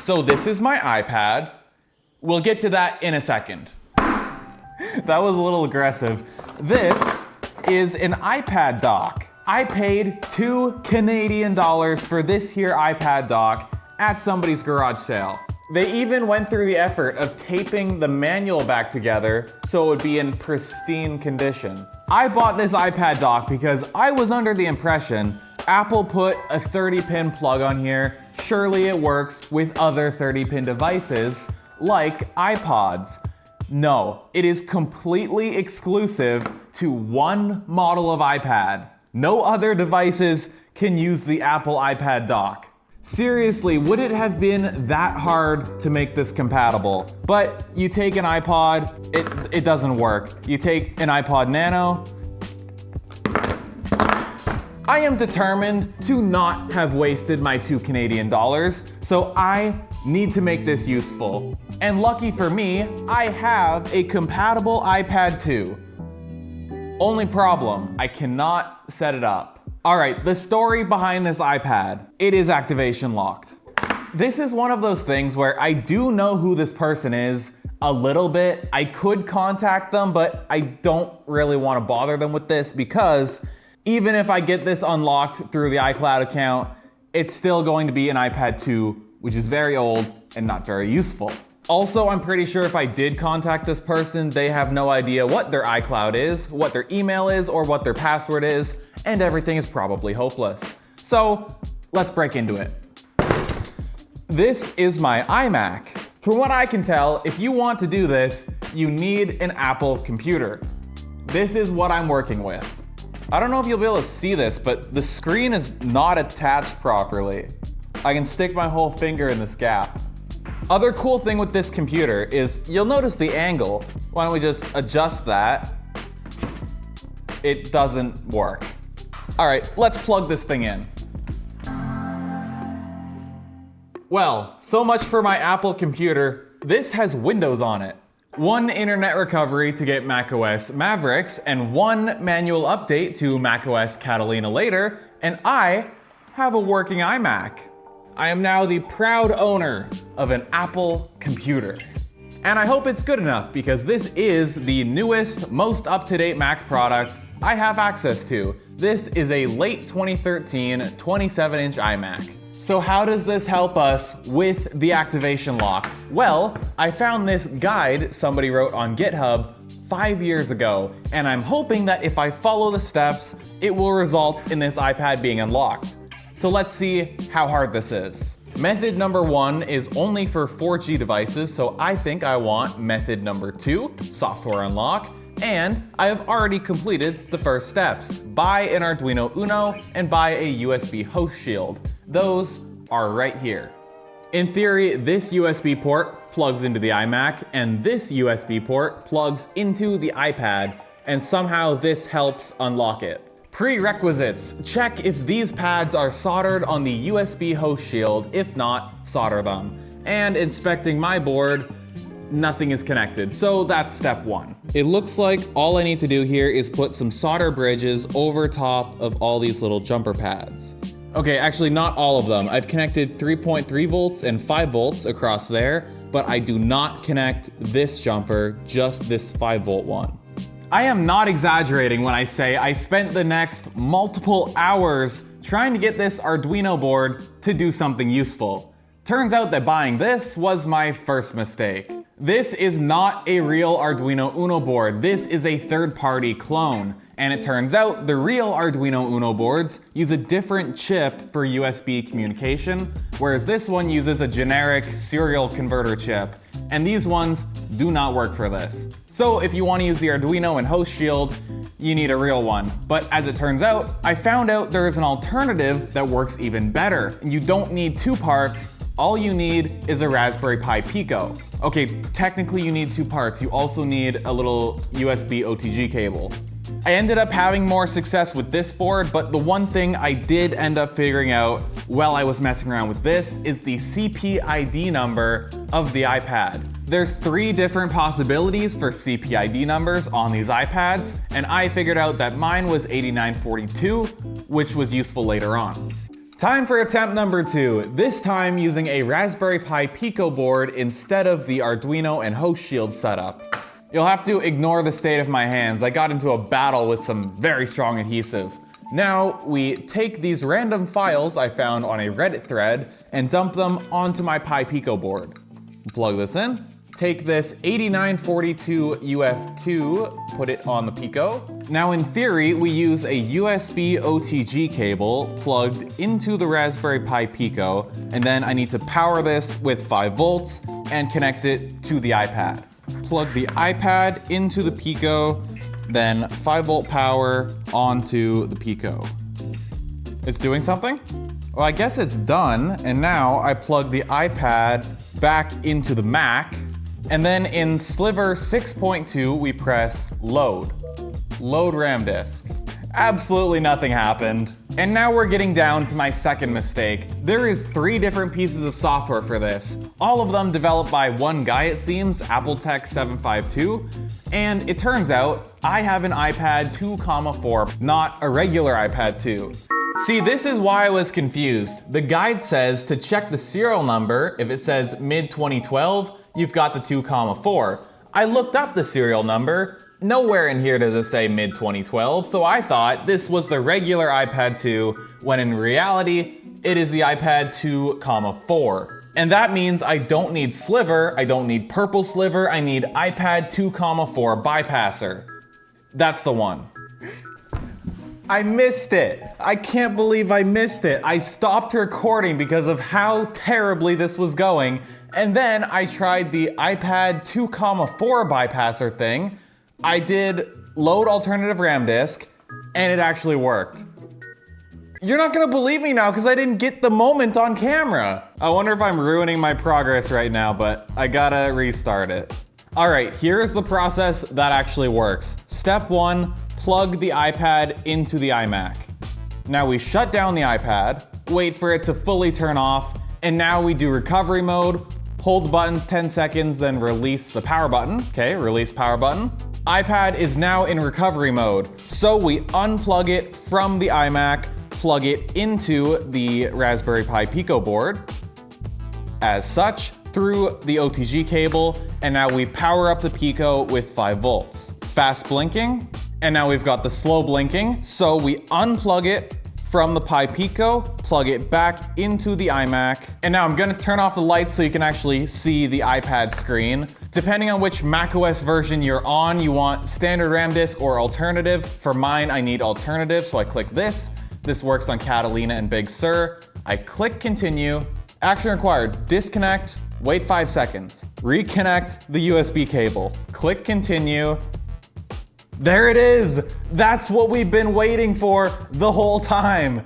So this is my iPad. We'll get to that in a second. That was a little aggressive. This is an iPad dock. I paid $2 Canadian for this here iPad dock at somebody's garage sale. They even went through the effort of taping the manual back together so it would be in pristine condition. I bought this iPad dock because I was under the impression Apple put a 30-pin plug on here. Surely it works with other 30-pin devices like iPods. No, it is completely exclusive to one model of iPad. No other devices can use the Apple iPad dock. Seriously, would it have been that hard to make this compatible? But you take an iPod, it doesn't work. You take an iPod Nano. I am determined to not have wasted my $2 Canadian, so I need to make this useful. And lucky for me, I have a compatible iPad 2. Only problem, I cannot set it up. Alright, the story behind this iPad. It is activation locked. This is one of those things where I do know who this person is a little bit. I could contact them, but I don't really want to bother them with this because even if I get this unlocked through the iCloud account, it's still going to be an iPad 2, which is very old and not very useful. Also, I'm pretty sure if I did contact this person, they have no idea what their iCloud is, what their email is, or what their password is, and everything is probably hopeless. So, let's break into it. This is my iMac. From what I can tell, if you want to do this, you need an Apple computer. This is what I'm working with. I don't know if you'll be able to see this, but the screen is not attached properly. I can stick my whole finger in this gap. Other cool thing with this computer is you'll notice the angle. Why don't we just adjust that? It doesn't work. All right, let's plug this thing in. Well, so much for my Apple computer. This has Windows on it. One internet recovery to get macOS Mavericks, and one manual update to macOS Catalina later, and I have a working iMac. I am now the proud owner of an Apple computer. And I hope it's good enough because this is the newest, most up-to-date Mac product I have access to. This is a late 2013 27-inch iMac. So how does this help us with the activation lock? Well, I found this guide somebody wrote on GitHub 5 years ago, and I'm hoping that if I follow the steps, it will result in this iPad being unlocked. So let's see how hard this is. Method number 1 is only for 4G devices, so I think I want method number 2, software unlock, and I have already completed the first steps. Buy an Arduino Uno and buy a USB host shield. Those are right here. In theory, this USB port plugs into the iMac, and this USB port plugs into the iPad, and somehow this helps unlock it. Prerequisites: check if these pads are soldered on the USB host shield. If not, solder them. And inspecting my board, nothing is connected, so that's step 1. It looks like all I need to do here is put some solder bridges over top of all these little jumper pads. Okay, actually not all of them. I've connected 3.3 volts and 5 volts across there, but I do not connect this jumper, just this 5 volt one. I am not exaggerating when I say I spent the next multiple hours trying to get this Arduino board to do something useful. Turns out that buying this was my first mistake. This is not a real Arduino Uno board. This is a third-party clone. And it turns out the real Arduino Uno boards use a different chip for USB communication, whereas this one uses a generic serial converter chip. And these ones do not work for this. So if you want to use the Arduino and host shield, you need a real one. But as it turns out, I found out there is an alternative that works even better. You don't need 2 parts. All you need is a Raspberry Pi Pico. Okay, technically you need 2 parts. You also need a little USB OTG cable. I ended up having more success with this board, but the one thing I did end up figuring out while I was messing around with this is the CPID number of the iPad. There's 3 different possibilities for CPID numbers on these iPads, and I figured out that mine was 8942, which was useful later on. Time for attempt number 2, this time using a Raspberry Pi Pico board instead of the Arduino and host shield setup. You'll have to ignore the state of my hands. I got into a battle with some very strong adhesive. Now we take these random files I found on a Reddit thread and dump them onto my Pi Pico board. Plug this in. Take this 8942 UF2, put it on the Pico. Now in theory, we use a USB OTG cable plugged into the Raspberry Pi Pico, and then I need to power this with 5 volts and connect it to the iPad. Plug the iPad into the Pico, then 5-volt power onto the Pico. It's doing something? Well, I guess it's done, and now I plug the iPad back into the Mac, and then in Sliver 6.2, we press load. Load RAM disk. Absolutely nothing happened. And now we're getting down to my second mistake. There is 3 different pieces of software for this. All of them developed by one guy, it seems, AppleTech752. And it turns out I have an iPad 2,4, not a regular iPad 2. See, this is why I was confused. The guide says to check the serial number, if it says mid-2012, you've got the 2,4. I looked up the serial number. Nowhere in here does it say mid-2012, so I thought this was the regular iPad 2, when in reality, it is the iPad 2,4. And that means I don't need Sliver, I don't need Purple Sliver, I need iPad 2,4 bypasser. That's the one. I missed it. I can't believe I missed it. I stopped recording because of how terribly this was going. And then I tried the iPad 2,4 bypasser thing. I did load alternative RAM disk, and it actually worked. You're not gonna believe me now because I didn't get the moment on camera. I wonder if I'm ruining my progress right now, but I gotta restart it. All right, here's the process that actually works. Step 1, plug the iPad into the iMac. Now we shut down the iPad, wait for it to fully turn off, and now we do recovery mode. Hold the buttons 10 seconds, then release the power button. Okay, release power button. iPad is now in recovery mode. So we unplug it from the iMac, plug it into the Raspberry Pi Pico board, as such, through the OTG cable, and now we power up the Pico with 5 volts. Fast blinking, and now we've got the slow blinking, so we unplug it from the Pi Pico, plug it back into the iMac, and now I'm gonna turn off the lights so you can actually see the iPad screen. Depending on which macOS version you're on, you want standard RAM disk or alternative. For mine, I need alternative, so I click this. This works on Catalina and Big Sur. I click continue. Action required, disconnect, wait 5 seconds. Reconnect the USB cable. Click continue. There it is! That's what we've been waiting for the whole time.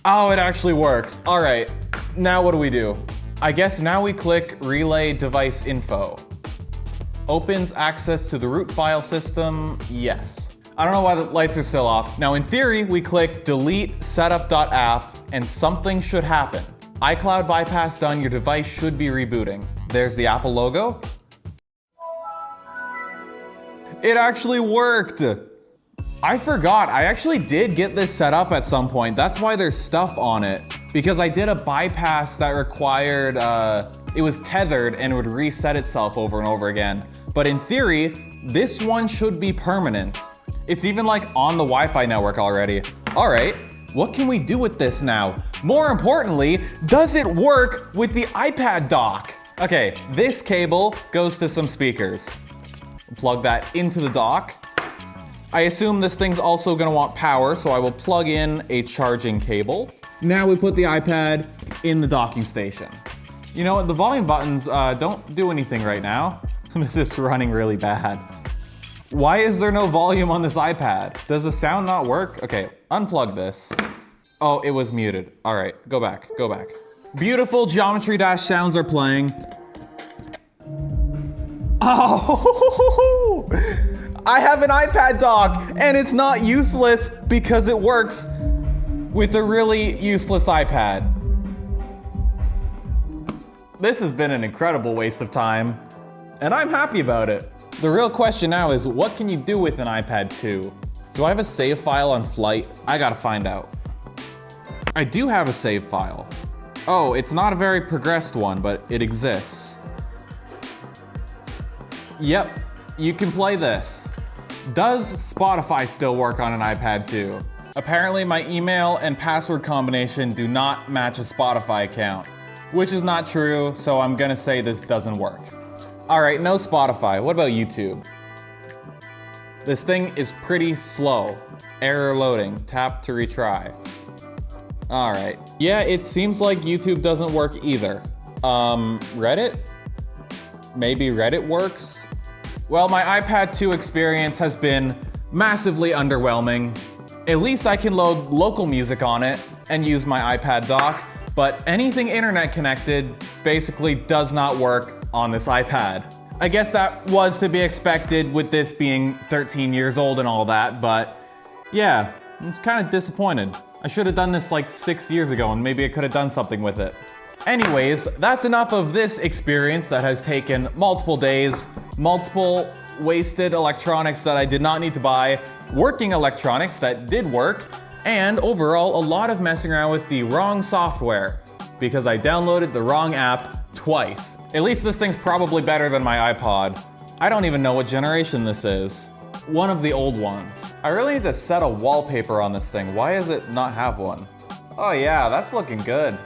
Oh, it actually works. All right, now what do? I guess now we click Relay Device Info. Opens access to the root file system, yes. I don't know why the lights are still off. Now in theory, we click Delete Setup.app and something should happen. iCloud bypass done, your device should be rebooting. There's the Apple logo. It actually worked. I forgot, I actually did get this set up at some point. That's why there's stuff on it. Because I did a bypass that required, it was tethered and would reset itself over and over again. But in theory, this one should be permanent. It's even like on the Wi-Fi network already. All right, what can we do with this now? More importantly, does it work with the iPad dock? Okay, this cable goes to some speakers. Plug that into the dock. I assume this thing's also gonna want power, so I will plug in a charging cable. Now we put the iPad in the docking station. You know what, the volume buttons don't do anything right now. This is running really bad. Why is there no volume on this iPad? Does the sound not work? Okay, unplug this. Oh, it was muted. All right, go back. Beautiful Geometry Dash sounds are playing. Oh, I have an iPad dock and it's not useless because it works with a really useless iPad. This has been an incredible waste of time and I'm happy about it. The real question now is, what can you do with an iPad 2? Do I have a save file on flight? I gotta find out. I do have a save file. Oh, it's not a very progressed one, but it exists. Yep, you can play this. Does Spotify still work on an iPad 2? Apparently my email and password combination do not match a Spotify account, which is not true, so I'm gonna say this doesn't work. Alright, no Spotify. What about YouTube? This thing is pretty slow. Error loading. Tap to retry. Alright. Yeah, it seems like YouTube doesn't work either. Reddit? Maybe Reddit works? Well, my iPad 2 experience has been massively underwhelming. At least I can load local music on it and use my iPad dock, but anything internet connected basically does not work on this iPad. I guess that was to be expected with this being 13 years old and all that, but yeah, I'm kind of disappointed. I should have done this like 6 years ago and maybe I could have done something with it. Anyways, that's enough of this experience that has taken multiple days, multiple wasted electronics that I did not need to buy, working electronics that did work, and overall a lot of messing around with the wrong software because I downloaded the wrong app twice. At least this thing's probably better than my iPod. I don't even know what generation this is. One of the old ones. I really need to set a wallpaper on this thing. Why does it not have one? Oh yeah, that's looking good.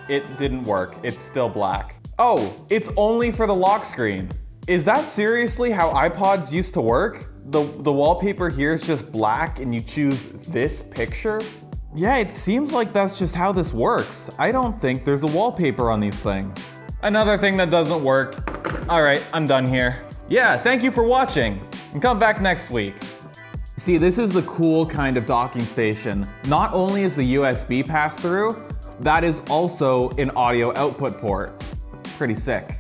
It didn't work. It's still black. Oh, it's only for the lock screen. Is that seriously how iPods used to work? The wallpaper here is just black and you choose this picture? Yeah, it seems like that's just how this works. I don't think there's a wallpaper on these things. Another thing that doesn't work. All right, I'm done here. Yeah, thank you for watching and come back next week. See, this is the cool kind of docking station. Not only is the USB pass-through, that is also an audio output port. Pretty sick.